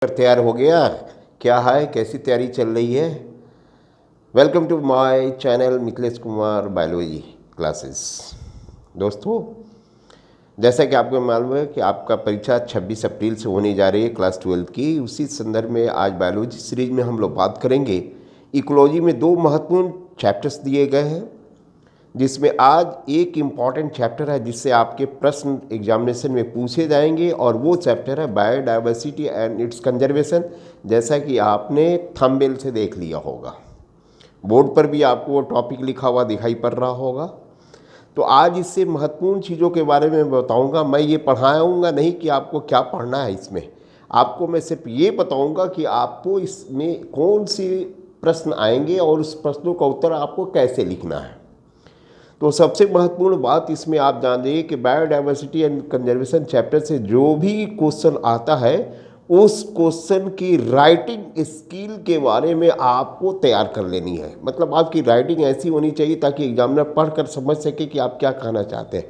तैयार हो गया? क्या है, कैसी तैयारी चल रही है? Welcome to my channel Mithilesh Kumar biology classes. दोस्तों, जैसा कि आपको मालूम है कि आपका परीक्षा 26 अप्रैल से होने जा रही है क्लास 12 की। उसी संदर्भ में आज बायोलॉजी सीरीज में हम लोग बात करेंगे। इकोलॉजी में दो महत्वपूर्ण चैप्टर्स दिए गए हैं, जिसमें आज एक इम्पॉर्टेंट चैप्टर है जिससे आपके प्रश्न एग्जामिनेशन में पूछे जाएंगे, और वो चैप्टर है बायोडाइवर्सिटी एंड इट्स कंजर्वेशन। जैसा कि आपने थंबनेल से देख लिया होगा, बोर्ड पर भी आपको वो टॉपिक लिखा हुआ दिखाई पड़ रहा होगा। तो आज इससे महत्वपूर्ण चीज़ों के बारे में बताऊंगा। मैं ये पढ़ाऊंगा नहीं कि आपको क्या पढ़ना है, इसमें आपको मैं सिर्फ ये बताऊंगा कि आपको इसमें कौन से प्रश्न आएंगे और उस प्रश्नों का उत्तर आपको कैसे लिखना है। तो सबसे महत्वपूर्ण बात इसमें आप जानिए कि बायोडाइवर्सिटी एंड कंजर्वेशन चैप्टर से जो भी क्वेश्चन आता है, उस क्वेश्चन की राइटिंग स्किल के बारे में आपको तैयार कर लेनी है। मतलब आपकी राइटिंग ऐसी होनी चाहिए ताकि एग्जामिनर पढ़कर समझ सके कि आप क्या कहना चाहते हैं।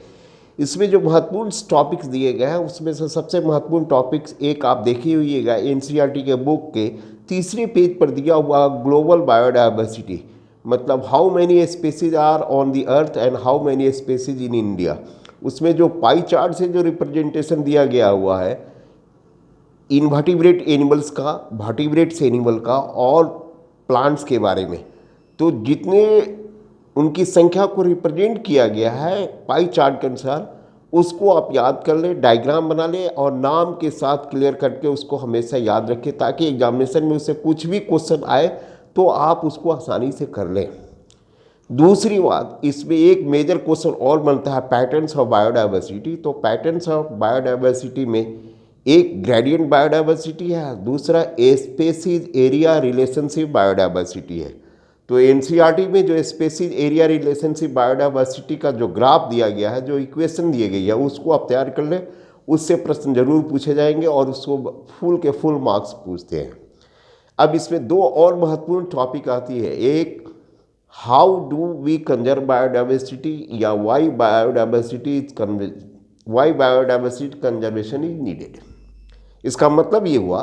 इसमें जो महत्वपूर्ण टॉपिक्स दिए गए हैं, उसमें से सबसे महत्वपूर्ण टॉपिक्स एक आप देखिए हुईगा एनसीईआरटी के बुक के तीसरे पेज पर दिया हुआ ग्लोबल बायोडाइवर्सिटी। मतलब how many species are on the earth and how many species in India. उसमें जो पाई चार्ट से जो रिप्रेजेंटेशन दिया गया हुआ है इनवर्टिब्रेट एनिमल्स का, वर्टिब्रेट्स एनिमल का और प्लांट्स के बारे में, तो जितने उनकी संख्या को रिप्रेजेंट किया गया है पाई चार्ट के अनुसार, उसको आप याद कर लें, डायग्राम बना लें और नाम के साथ क्लियर करके उसको हमेशा याद रखें, ताकि एग्जामिनेशन में उससे कुछ भी क्वेश्चन आए तो आप उसको आसानी से कर लें। दूसरी बात, इसमें एक मेजर क्वेश्चन और बनता है पैटर्न्स ऑफ बायोडाइवर्सिटी। तो पैटर्न्स ऑफ बायोडाइवर्सिटी में एक ग्रेडियंट बायोडाइवर्सिटी है, दूसरा स्पेसीज एरिया रिलेशनशिप बायोडाइवर्सिटी है। तो एनसीईआरटी में जो स्पेसीज एरिया रिलेशनशिप बायोडाइवर्सिटी का जो ग्राफ दिया गया है, जो इक्वेशन दी गई है, उसको आप तैयार कर लें। उससे प्रश्न जरूर पूछे जाएंगे और उसको फुल के फुल मार्क्स पूछते हैं। अब इसमें दो और महत्वपूर्ण टॉपिक आती है। एक, how do we conserve biodiversity, या why biodiversity conservation is needed. इसका मतलब ये हुआ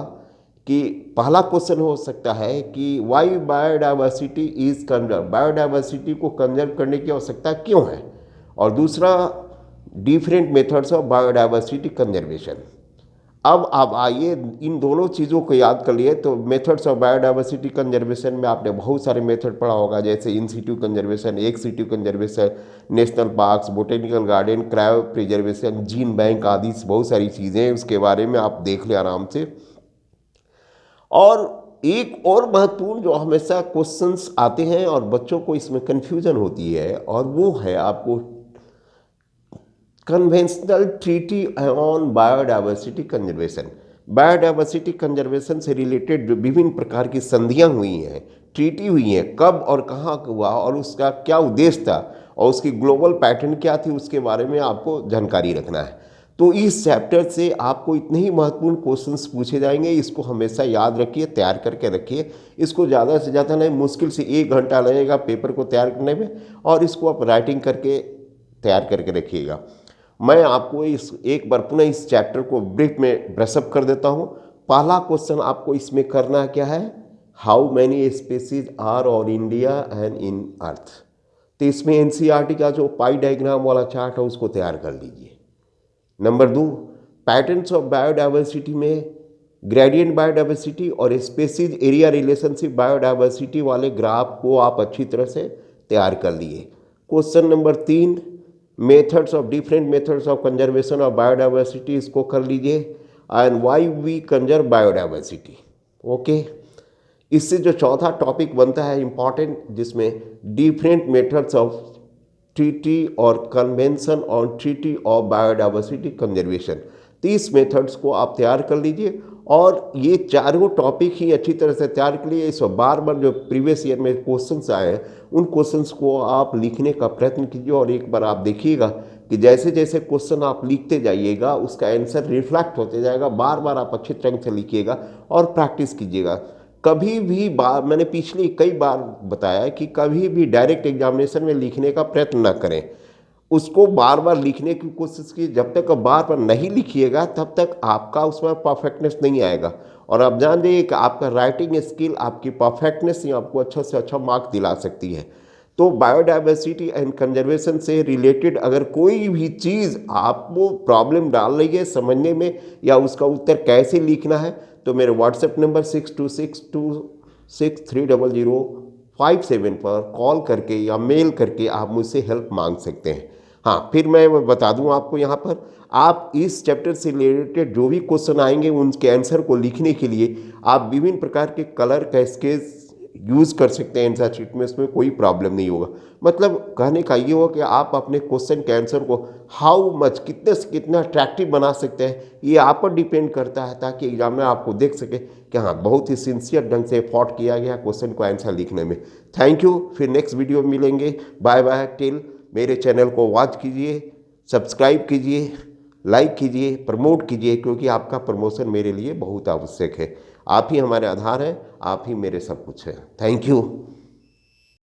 कि पहला क्वेश्चन हो सकता है कि why biodiversity is conserve, biodiversity को कंजर्व करने की आवश्यकता क्यों है, और दूसरा different methods of biodiversity conservation. अब आप आइए इन दोनों चीज़ों को याद कर लिए। तो मेथड्स ऑफ बायोडाइवर्सिटी कंजर्वेशन में आपने बहुत सारे मेथड पढ़ा होगा, जैसे in situ conservation, ex situ conservation, national parks, botanical garden, cryopreservation, gene bank आदि बहुत सारी चीज़ें हैं। उसके बारे में आप देख ले आराम से। और एक और महत्वपूर्ण जो हमेशा क्वेश्चंस आते हैं और बच्चों को इसमें कन्फ्यूजन होती है, और वो है आपको conventional treaty on biodiversity conservation. Biodiversity conservation से रिलेटेड जो विभिन्न प्रकार की संधियां हुई हैं, ट्रीटी हुई हैं, कब और कहाँ हुआ और उसका क्या उद्देश्य था और उसकी ग्लोबल पैटर्न क्या थी, उसके बारे में आपको जानकारी रखना है। तो इस चैप्टर से आपको इतने ही महत्वपूर्ण क्वेश्चंस पूछे जाएंगे। इसको हमेशा याद रखिए, तैयार करके रखिए। इसको ज़्यादा से ज़्यादा नहीं, मुश्किल से 1 घंटा लगेगा पेपर को तैयार करने में, और इसको आप राइटिंग करके तैयार करके रखिएगा। मैं आपको इस एक बार पुनः इस चैप्टर को ब्रीफ में ब्रशअप कर देता हूँ। पहला क्वेश्चन आपको इसमें करना क्या है, how many species are on India and in earth. तो इसमें एनसीईआरटी का जो पाई डायग्राम वाला चार्ट है उसको तैयार कर लीजिए। नंबर 2, पैटर्न्स ऑफ बायोडाइवर्सिटी में ग्रेडियंट बायोडाइवर्सिटी और स्पेसीज एरिया रिलेशनशिप बायोडाइवर्सिटी वाले ग्राफ को आप अच्छी तरह से तैयार कर लिए। Question number 3, methods of different methods of conservation of biodiversity, इसको कर लीजिए। And why we conserve biodiversity. Okay, इससे जो चौथा टॉपिक बनता है इम्पॉर्टेंट, जिसमें डिफरेंट मेथड्स ऑफ ट्रीटी और convention on treaty of biodiversity conservation. तो इस मेथड्स को आप तैयार कर लीजिए, और ये चारों टॉपिक ही अच्छी तरह से तैयार कर लिए। इस बार बार जो प्रीवियस ईयर में क्वेश्चंस आए हैं, उन क्वेश्चंस को आप लिखने का प्रयत्न कीजिए, और एक बार आप देखिएगा कि जैसे जैसे क्वेश्चन आप लिखते जाइएगा उसका आंसर रिफ्लेक्ट होते जाएगा। बार बार आप अच्छे तरह से लिखिएगा और प्रैक्टिस कीजिएगा। कभी भी मैंने पिछले कई बार बताया कि कभी भी डायरेक्ट एग्जामिनेशन में लिखने का प्रयत्न न करें, उसको बार बार लिखने की कोशिश कीजिए। जब तक बार बार नहीं लिखिएगा तब तक आपका उसमें परफेक्टनेस नहीं आएगा, और आप जान दें कि आपका राइटिंग स्किल, आपकी परफेक्टनेस ही आपको अच्छा से अच्छा मार्क दिला सकती है। तो बायोडाइवर्सिटी एंड कंजर्वेशन से रिलेटेड अगर कोई भी चीज़ आपको प्रॉब्लम डाल रही है समझने में या उसका उत्तर कैसे लिखना है, तो मेरे व्हाट्सएप नंबर 6262630057 पर कॉल करके या मेल करके आप मुझसे हेल्प मांग सकते हैं। हाँ, फिर मैं बता दूं आपको यहाँ पर, आप इस चैप्टर से रिलेटेड जो भी क्वेश्चन आएंगे उनके आंसर को लिखने के लिए आप विभिन्न प्रकार के कलर का स्केच यूज़ कर सकते हैं आंसर शीट में, उसमें कोई प्रॉब्लम नहीं होगा। मतलब कहने का ये होगा कि आप अपने क्वेश्चन के आंसर को हाउ मच, कितने से कितना अट्रैक्टिव बना सकते हैं, ये आप पर डिपेंड करता है, ताकि एग्जामिनर आपको देख सके कि हाँ बहुत ही सिंसियर ढंग से एफर्ट किया गया क्वेश्चन को आंसर लिखने में। थैंक यू, फिर नेक्स्ट वीडियो में मिलेंगे। Bye bye till. मेरे चैनल को वॉच कीजिए, सब्सक्राइब कीजिए, लाइक कीजिए, प्रमोट कीजिए, क्योंकि आपका प्रमोशन मेरे लिए बहुत आवश्यक है। आप ही हमारे आधार हैं, आप ही मेरे सब कुछ हैं। Thank you.